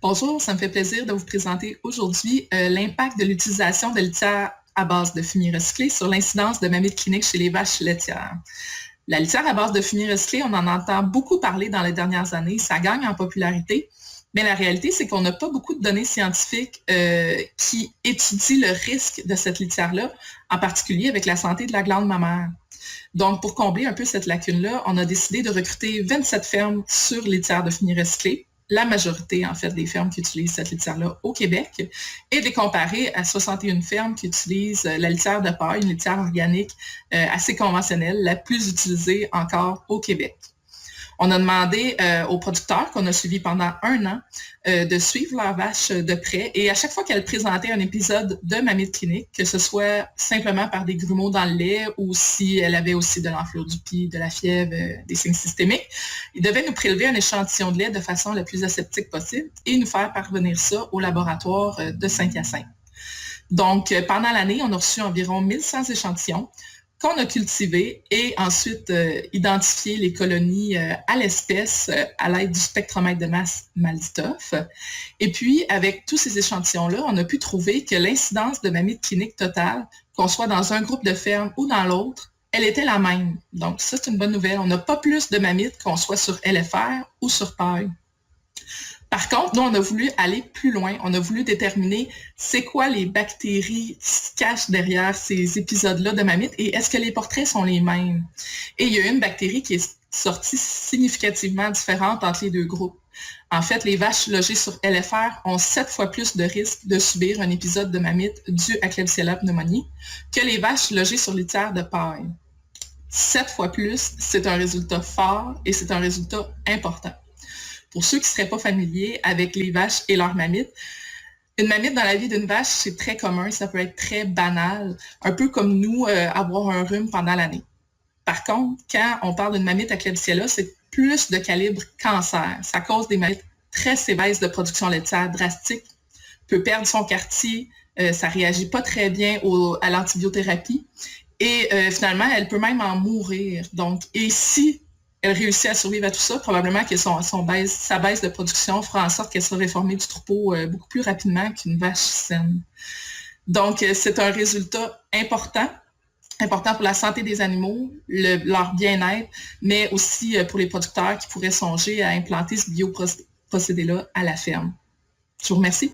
Bonjour, ça me fait plaisir de vous présenter aujourd'hui l'impact de l'utilisation de litière à base de fumier recyclé sur l'incidence de mammites cliniques chez les vaches laitières. La litière à base de fumier recyclé, on en entend beaucoup parler dans les dernières années, ça gagne en popularité, mais la réalité, c'est qu'on n'a pas beaucoup de données scientifiques qui étudient le risque de cette litière-là, en particulier avec la santé de la glande mammaire. Donc, pour combler un peu cette lacune-là, on a décidé de recruter 27 fermes sur litière de fumier recyclé, la majorité, en fait, des fermes qui utilisent cette litière-là au Québec, et de les comparer à 61 fermes qui utilisent la litière de paille, une litière organique assez conventionnelle, la plus utilisée encore au Québec. On a demandé aux producteurs qu'on a suivis pendant 1 an de suivre leurs vaches de près et à chaque fois qu'elles présentaient un épisode de mammite clinique, que ce soit simplement par des grumeaux dans le lait ou si elle avait aussi de l'enflure du pied, de la fièvre, des signes systémiques, ils devaient nous prélever un échantillon de lait de façon la plus aseptique possible et nous faire parvenir ça au laboratoire de Saint-Hyacinthe. Donc, pendant l'année, on a reçu environ 1100 échantillons qu'on a cultivés et ensuite identifié les colonies à l'espèce à l'aide du spectromètre de masse MALDI-TOF. Et puis, avec tous ces échantillons-là, on a pu trouver que l'incidence de mammites cliniques totale, qu'on soit dans un groupe de fermes ou dans l'autre, elle était la même. Donc, ça, c'est une bonne nouvelle. On n'a pas plus de mammites qu'on soit sur LFR ou sur paille. Par contre, nous, on a voulu aller plus loin. On a voulu déterminer c'est quoi les bactéries qui se cachent derrière ces épisodes-là de mammites et est-ce que les portraits sont les mêmes. Et il y a une bactérie qui est sortie significativement différente entre les deux groupes. En fait, les vaches logées sur LFR ont 7 fois plus de risque de subir un épisode de mammite dû à Klebsiella pneumoniae que les vaches logées sur litière de paille. 7 fois plus, c'est un résultat fort et c'est un résultat important. Pour ceux qui ne seraient pas familiers avec les vaches et leurs mammites, une mammite dans la vie d'une vache, c'est très commun, ça peut être très banal, un peu comme nous, avoir un rhume pendant l'année. Par contre, quand on parle d'une mammite à Klebsiella, c'est plus de calibre cancer. Ça cause des mammites très sévères de production laitière drastique, peut perdre son quartier, ça ne réagit pas très bien à l'antibiothérapie et finalement, elle peut même en mourir. Donc, et si elle réussit à survivre à tout ça, probablement que sa baisse de production fera en sorte qu'elle sera réformée du troupeau beaucoup plus rapidement qu'une vache saine. Donc, c'est un résultat important pour la santé des animaux, leur bien-être, mais aussi pour les producteurs qui pourraient songer à implanter ce bioprocédé-là à la ferme. Je vous remercie.